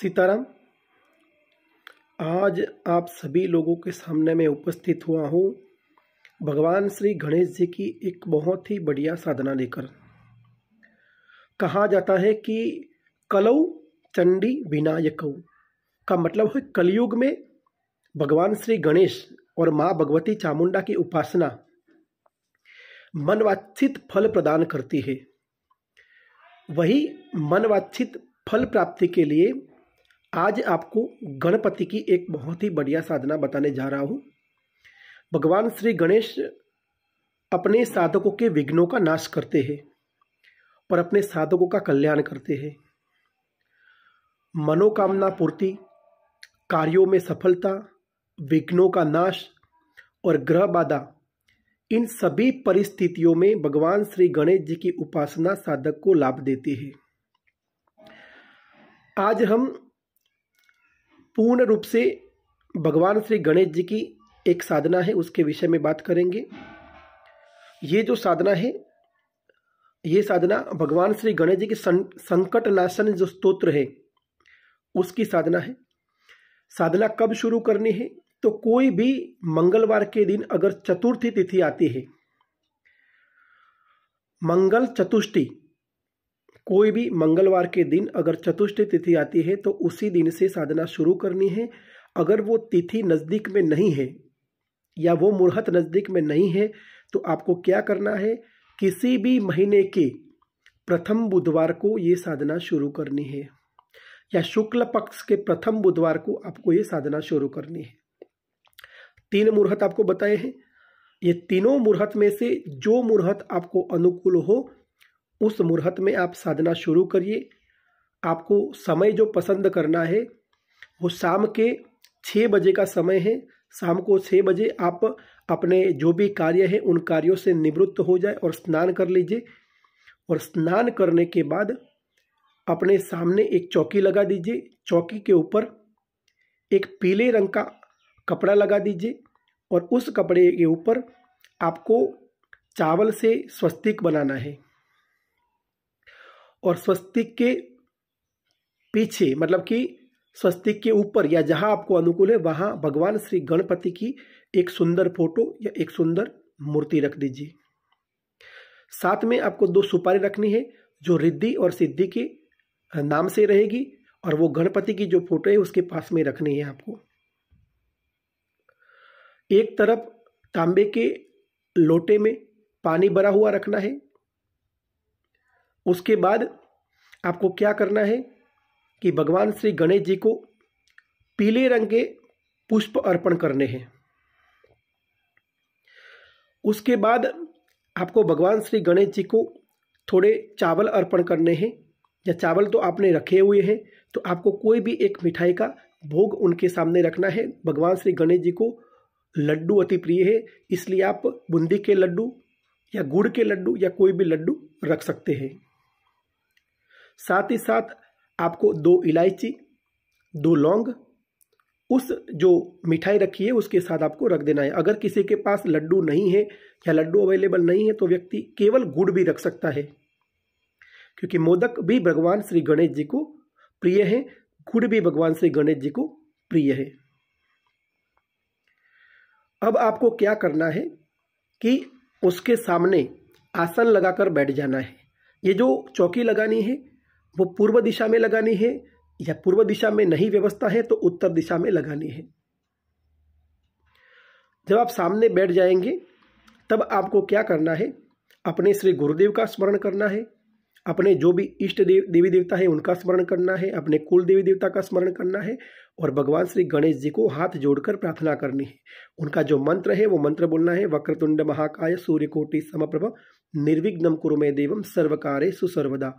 सीताराम। आज आप सभी लोगों के सामने मैं उपस्थित हुआ हूँ भगवान श्री गणेश जी की एक बहुत ही बढ़िया साधना लेकर। कहा जाता है कि कलौ चंडी विनायकौ का मतलब है कलयुग में भगवान श्री गणेश और माँ भगवती चामुंडा की उपासना मनवांछित फल प्रदान करती है। वही मनवांछित फल प्राप्ति के लिए आज आपको गणपति की एक बहुत ही बढ़िया साधना बताने जा रहा हूँ। भगवान श्री गणेश अपने साधकों के विघ्नों का नाश करते हैं और अपने साधकों का कल्याण करते हैं। मनोकामना पूर्ति, कार्यों में सफलता, विघ्नों का नाश और ग्रह बाधा, इन सभी परिस्थितियों में भगवान श्री गणेश जी की उपासना साधक को लाभ देती है। आज हम पूर्ण रूप से भगवान श्री गणेश जी की एक साधना है उसके विषय में बात करेंगे। ये जो साधना है, ये साधना भगवान श्री गणेश जी की संकट नाशन जो स्तोत्र है उसकी साधना है। साधना कब शुरू करनी है? तो कोई भी मंगलवार के दिन अगर चतुर्थी तिथि आती है, मंगल चतुष्टि, कोई भी मंगलवार के दिन अगर चतुष्टय तिथि आती है तो उसी दिन से साधना शुरू करनी है। अगर वो तिथि नज़दीक में नहीं है या वो मुहूर्त नज़दीक में नहीं है तो आपको क्या करना है, किसी भी महीने के प्रथम बुधवार को ये साधना शुरू करनी है या शुक्ल पक्ष के प्रथम बुधवार को आपको ये साधना शुरू करनी है। 3 मुहूर्त आपको बताए हैं। ये तीनों मुहूर्त में से जो मुहूर्त आपको अनुकूल हो उस मुहूर्त में आप साधना शुरू करिए। आपको समय जो पसंद करना है वो शाम के 6 बजे का समय है। शाम को 6 बजे आप अपने जो भी कार्य है उन कार्यों से निवृत्त हो जाए और स्नान कर लीजिए। और स्नान करने के बाद अपने सामने एक चौकी लगा दीजिए। चौकी के ऊपर एक पीले रंग का कपड़ा लगा दीजिए और उस कपड़े के ऊपर आपको चावल से स्वस्तिक बनाना है और स्वस्तिक के पीछे, मतलब कि स्वस्तिक के ऊपर या जहां आपको अनुकूल है वहां भगवान श्री गणपति की एक सुंदर फोटो या एक सुंदर मूर्ति रख दीजिए। साथ में आपको 2 सुपारी रखनी है जो रिद्धि और सिद्धि के नाम से रहेगी और वो गणपति की जो फोटो है उसके पास में रखनी है। आपको एक तरफ तांबे के लोटे में पानी भरा हुआ रखना है। उसके बाद आपको क्या करना है कि भगवान श्री गणेश जी को पीले रंग के पुष्प अर्पण करने हैं। उसके बाद आपको भगवान श्री गणेश जी को थोड़े चावल अर्पण करने हैं, या चावल तो आपने रखे हुए हैं तो आपको कोई भी एक मिठाई का भोग उनके सामने रखना है। भगवान श्री गणेश जी को लड्डू अति प्रिय है, इसलिए आप बूंदी के लड्डू या गुड़ के लड्डू या कोई भी लड्डू रख सकते हैं। साथ ही साथ आपको 2 इलायची, 2 लौंग उस जो मिठाई रखी है उसके साथ आपको रख देना है। अगर किसी के पास लड्डू नहीं है या लड्डू अवेलेबल नहीं है तो व्यक्ति केवल गुड़ भी रख सकता है, क्योंकि मोदक भी भगवान श्री गणेश जी को प्रिय है, गुड़ भी भगवान श्री गणेश जी को प्रिय है। अब आपको क्या करना है कि उसके सामने आसन लगाकर बैठ जाना है। ये जो चौकी लगानी है वो पूर्व दिशा में लगानी है, या पूर्व दिशा में नहीं व्यवस्था है तो उत्तर दिशा में लगानी है। जब आप सामने बैठ जाएंगे तब आपको क्या करना है, अपने श्री गुरुदेव का स्मरण करना है, अपने जो भी इष्ट देवी देवता है उनका स्मरण करना है, अपने कुल देवी देवता का स्मरण करना है और भगवान श्री गणेश जी को हाथ जोड़कर प्रार्थना करनी है। उनका जो मंत्र है वो मंत्र बोलना है, वक्रतुंड महाकाय सूर्यकोटि समप्रभ निर्विघ्नं कुरु मे देवम सर्वकार्येषु सर्वदा,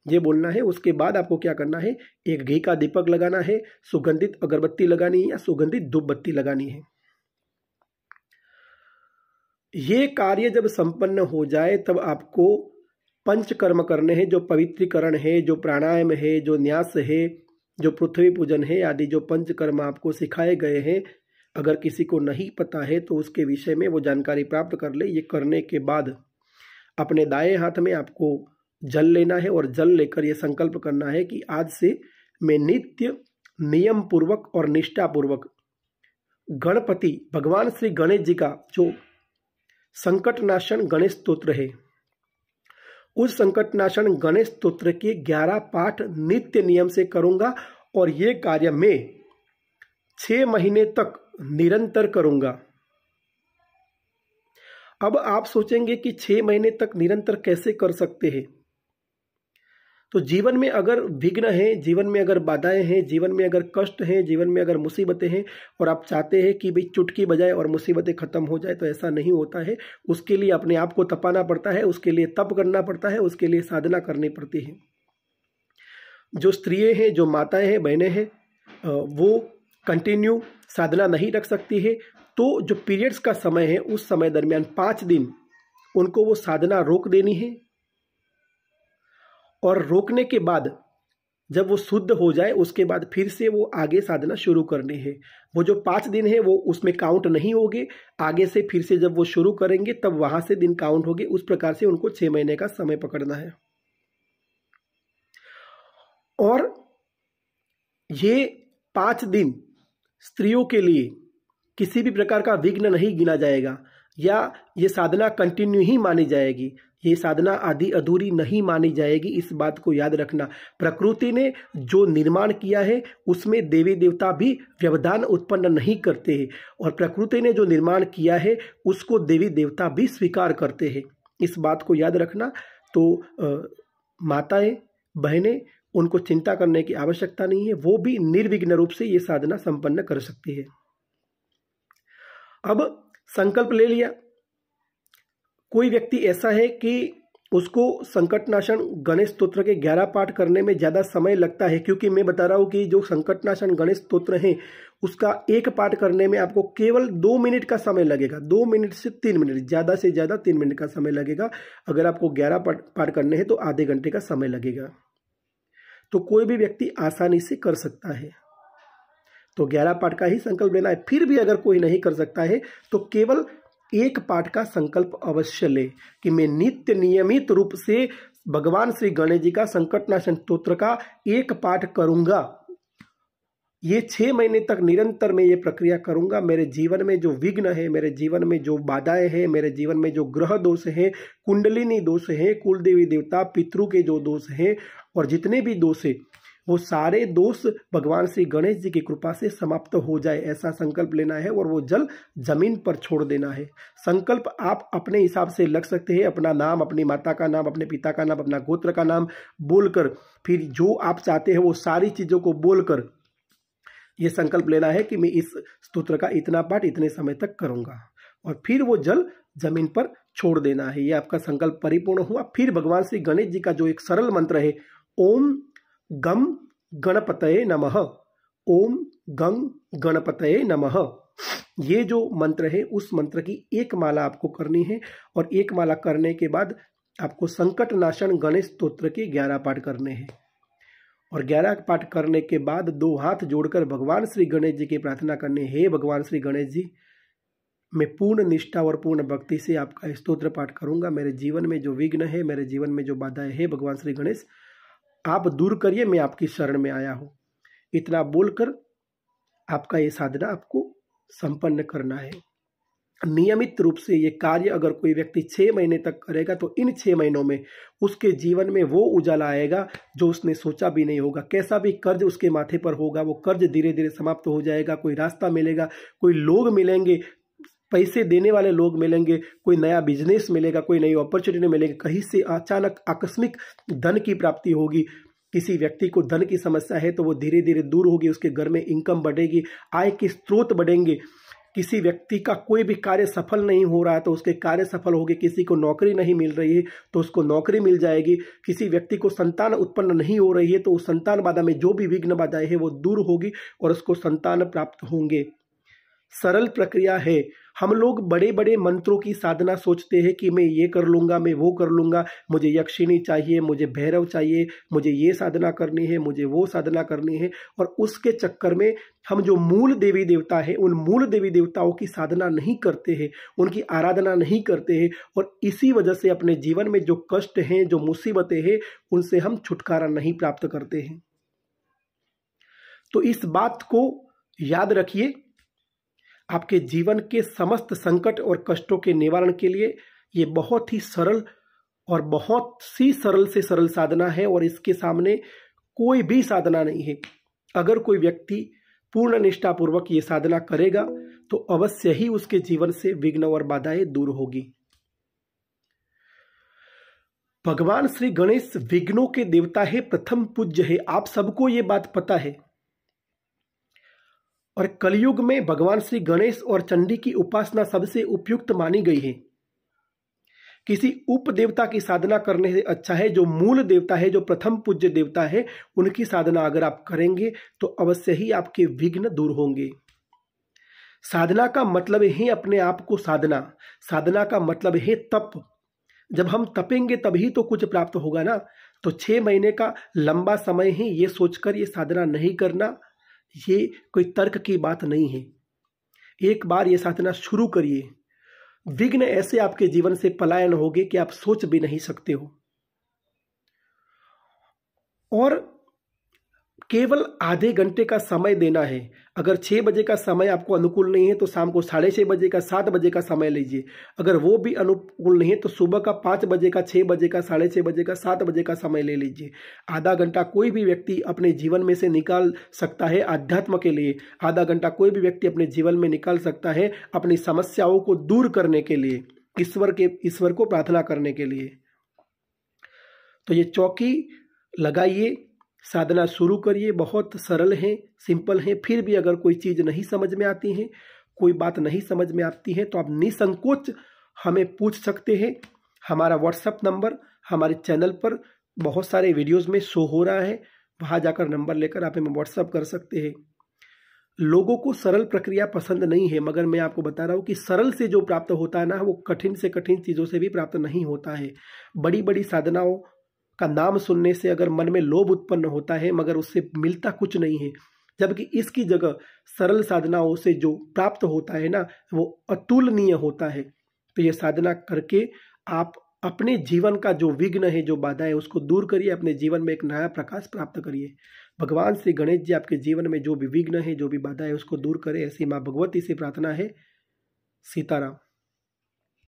ये बोलना है। उसके बाद आपको क्या करना है, एक घी का दीपक लगाना है, सुगंधित अगरबत्ती लगानी है या सुगंधित धूप बत्ती लगानी है। ये कार्य जब संपन्न हो जाए तब आपको पंचकर्म करने हैं, जो पवित्रीकरण है, जो प्राणायाम है, जो न्यास है, जो पृथ्वी पूजन है आदि जो पंचकर्म आपको सिखाए गए हैं। अगर किसी को नहीं पता है तो उसके विषय में वो जानकारी प्राप्त कर ले। ये करने के बाद अपने दाएं हाथ में आपको जल लेना है और जल लेकर ये संकल्प करना है कि आज से मैं नित्य नियम पूर्वक और निष्ठा पूर्वक गणपति भगवान श्री गणेश जी का जो संकटनाशन गणेश स्तोत्र है, उस संकटनाशन गणेश स्तोत्र के 11 पाठ नित्य नियम से करूंगा और ये कार्य मैं 6 महीने तक निरंतर करूंगा। अब आप सोचेंगे कि 6 महीने तक निरंतर कैसे कर सकते हैं? तो जीवन में अगर विघ्न है, जीवन में अगर बाधाएं हैं, जीवन में अगर कष्ट हैं, जीवन में अगर मुसीबतें हैं और आप चाहते हैं कि भाई चुटकी बजाए और मुसीबतें खत्म हो जाए, तो ऐसा नहीं होता है। उसके लिए अपने आप को तपाना पड़ता है, उसके लिए तप करना पड़ता है, उसके लिए साधना करनी पड़ती है। जो स्त्रियां हैं, जो माताएं हैं, बहनें हैं, वो कंटिन्यू साधना नहीं रख सकती है, तो जो पीरियड्स का समय है उस समय दरमियान 5 दिन उनको वो साधना रोक देनी है और रोकने के बाद जब वो शुद्ध हो जाए उसके बाद फिर से वो आगे साधना शुरू करनी है। वो जो 5 दिन है वो उसमें काउंट नहीं होंगे, आगे से फिर से जब वो शुरू करेंगे तब वहां से दिन काउंट होंगे। उस प्रकार से उनको 6 महीने का समय पकड़ना है। और ये 5 दिन स्त्रियों के लिए किसी भी प्रकार का विघ्न नहीं गिना जाएगा या ये साधना कंटिन्यू ही मानी जाएगी, ये साधना आधी अधूरी नहीं मानी जाएगी। इस बात को याद रखना। प्रकृति ने जो निर्माण किया है उसमें देवी देवता भी व्यवधान उत्पन्न नहीं करते हैं और प्रकृति ने जो निर्माण किया है उसको देवी देवता भी स्वीकार करते हैं। इस बात को याद रखना। तो माताएं, बहनें, उनको चिंता करने की आवश्यकता नहीं है, वो भी निर्विघ्न रूप से ये साधना संपन्न कर सकती है। अब संकल्प ले लिया। कोई व्यक्ति ऐसा है कि उसको संकटनाशन गणेश स्तोत्र के 11 पाठ करने में ज़्यादा समय लगता है, क्योंकि मैं बता रहा हूँ कि जो संकटनाशन गणेश स्तोत्र है उसका एक पाठ करने में आपको केवल 2 मिनट का समय लगेगा। 2 मिनट से 3 मिनट, ज़्यादा से ज़्यादा 3 मिनट का समय लगेगा। अगर आपको 11 पाठ करने हैं तो आधे घंटे का समय लगेगा। तो कोई भी व्यक्ति आसानी से कर सकता है। तो 11 पाठ का ही संकल्प लेना है। फिर भी अगर कोई नहीं कर सकता है तो केवल एक पाठ का संकल्प अवश्य ले कि मैं नित्य नियमित रूप से भगवान श्री गणेश जी का संकटनाशन स्तोत्र का एक पाठ करूंगा। ये 6 महीने तक निरंतर मैं ये प्रक्रिया करूंगा। मेरे जीवन में जो विघ्न है, मेरे जीवन में जो बाधाएं हैं, मेरे जीवन में जो ग्रह दोष हैं, कुंडलिनी दोष हैं, कुल देवी देवता पितृ के जो दोष हैं और जितने भी दोष हैं, वो सारे दोष भगवान श्री गणेश जी की कृपा से समाप्त हो जाए, ऐसा संकल्प लेना है और वो जल जमीन पर छोड़ देना है। संकल्प आप अपने हिसाब से लग सकते हैं। अपना नाम, अपनी माता का नाम, अपने पिता का नाम, अपना गोत्र का नाम बोलकर फिर जो आप चाहते हैं वो सारी चीज़ों को बोलकर ये संकल्प लेना है कि मैं इस स्तोत्र का इतना पाठ इतने समय तक करूँगा और फिर वो जल जमीन पर छोड़ देना है। ये आपका संकल्प परिपूर्ण हुआ। फिर भगवान श्री गणेश जी का जो एक सरल मंत्र है, ओम गम गणपतये नमः, ओम गम गणपतये नमः, ये जो मंत्र है उस मंत्र की एक माला आपको करनी है और एक माला करने के बाद आपको संकटनाशन गणेश स्तोत्र के 11 पाठ करने हैं। और 11 पाठ करने के बाद 2 हाथ जोड़कर भगवान श्री गणेश जी की प्रार्थना करनी है, हे भगवान श्री गणेश जी, मैं पूर्ण निष्ठा और पूर्ण भक्ति से आपका स्तोत्र पाठ करूंगा। मेरे जीवन में जो विघ्न है, मेरे जीवन में जो बाधाएं है, भगवान श्री गणेश आप दूर करिए, मैं आपकी शरण में आया हूँ। इतना बोलकर आपका ये साधना आपको संपन्न करना है। नियमित रूप से ये कार्य अगर कोई व्यक्ति 6 महीने तक करेगा तो इन 6 महीनों में उसके जीवन में वो उजाला आएगा जो उसने सोचा भी नहीं होगा। कैसा भी कर्ज उसके माथे पर होगा वो कर्ज धीरे धीरे समाप्त हो जाएगा। कोई रास्ता मिलेगा, कोई लोग मिलेंगे, पैसे देने वाले लोग मिलेंगे, कोई नया बिजनेस मिलेगा, कोई नई अपॉर्चुनिटी मिलेगी, कहीं से अचानक आकस्मिक धन की प्राप्ति होगी। किसी व्यक्ति को धन की समस्या है तो वो धीरे धीरे दूर होगी, उसके घर में इनकम बढ़ेगी, आय के स्रोत बढ़ेंगे। किसी व्यक्ति का कोई भी कार्य सफल नहीं हो रहा है तो उसके कार्य सफल होंगे। किसी को नौकरी नहीं मिल रही है तो उसको नौकरी मिल जाएगी। किसी व्यक्ति को संतान उत्पन्न नहीं हो रही है तो उस संतान बाधा में जो भी विघ्न बाधाएं है वो दूर होगी और उसको संतान प्राप्त होंगे। सरल प्रक्रिया है। हम लोग बड़े बड़े मंत्रों की साधना सोचते हैं कि मैं ये कर लूँगा, मैं वो कर लूँगा, मुझे यक्षिणी चाहिए, मुझे भैरव चाहिए, मुझे ये साधना करनी है, मुझे वो साधना करनी है। और उसके चक्कर में हम जो मूल देवी देवता है उन मूल देवी देवताओं की साधना नहीं करते हैं, उनकी आराधना नहीं करते हैं और इसी वजह से अपने जीवन में जो कष्ट हैं, जो मुसीबतें हैं, उनसे हम छुटकारा नहीं प्राप्त करते हैं। तो इस बात को याद रखिए, आपके जीवन के समस्त संकट और कष्टों के निवारण के लिए ये बहुत ही सरल और बहुत सी सरल से सरल साधना है, और इसके सामने कोई भी साधना नहीं है। अगर कोई व्यक्ति पूर्ण निष्ठापूर्वक ये साधना करेगा तो अवश्य ही उसके जीवन से विघ्न और बाधाएं दूर होगी। भगवान श्री गणेश विघ्नों के देवता है, प्रथम पूज्य है, आप सबको ये बात पता है। और कलयुग में भगवान श्री गणेश और चंडी की उपासना सबसे उपयुक्त मानी गई है। किसी उप देवता की साधना करने से अच्छा है जो मूल देवता है, जो प्रथम पूज्य देवता है, उनकी साधना अगर आप करेंगे तो अवश्य ही आपके विघ्न दूर होंगे। साधना का मतलब है अपने आप को साधना, साधना का मतलब है तप। जब हम तपेंगे तभी तो कुछ प्राप्त होगा ना। तो 6 महीने का लंबा समय है, ये सोचकर ये साधना नहीं करना, ये कोई तर्क की बात नहीं है। एक बार ये साधना शुरू करिए, विघ्न ऐसे आपके जीवन से पलायन होंगे कि आप सोच भी नहीं सकते हो। और केवल आधे घंटे का समय देना है। अगर 6 बजे का समय आपको अनुकूल नहीं है तो शाम को 6:30 बजे का, 7 बजे का समय लीजिए। अगर वो भी अनुकूल नहीं है तो सुबह का 5 बजे का, 6 बजे का, 6:30 बजे का, 7 बजे का समय ले लीजिए। आधा घंटा कोई भी व्यक्ति अपने जीवन में से निकाल सकता है अध्यात्म के लिए। आधा घंटा कोई भी व्यक्ति अपने जीवन में निकाल सकता है अपनी समस्याओं को दूर करने के लिए, ईश्वर को प्रार्थना करने के लिए। तो ये चौकी लगाइए, साधना शुरू करिए। बहुत सरल है, सिंपल है। फिर भी अगर कोई चीज़ नहीं समझ में आती है, कोई बात नहीं समझ में आती है तो आप निसंकोच हमें पूछ सकते हैं। हमारा व्हाट्सएप नंबर हमारे चैनल पर बहुत सारे वीडियोस में शो हो रहा है, वहाँ जाकर नंबर लेकर आप हमें व्हाट्सएप कर सकते हैं। लोगों को सरल प्रक्रिया पसंद नहीं है, मगर मैं आपको बता रहा हूँ कि सरल से जो प्राप्त होता है ना, वो कठिन से कठिन चीज़ों से भी प्राप्त नहीं होता है। बड़ी बड़ी साधनाओं का नाम सुनने से अगर मन में लोभ उत्पन्न होता है, मगर उससे मिलता कुछ नहीं है, जबकि इसकी जगह सरल साधनाओं से जो प्राप्त होता है ना, वो अतुलनीय होता है। तो ये साधना करके आप अपने जीवन का जो विघ्न है, जो बाधा है, उसको दूर करिए, अपने जीवन में एक नया प्रकाश प्राप्त करिए। भगवान श्री गणेश जी आपके जीवन में जो भी विघ्न है, जो भी बाधा है, उसको दूर करें, ऐसी माँ भगवती से प्रार्थना है। सीताराम।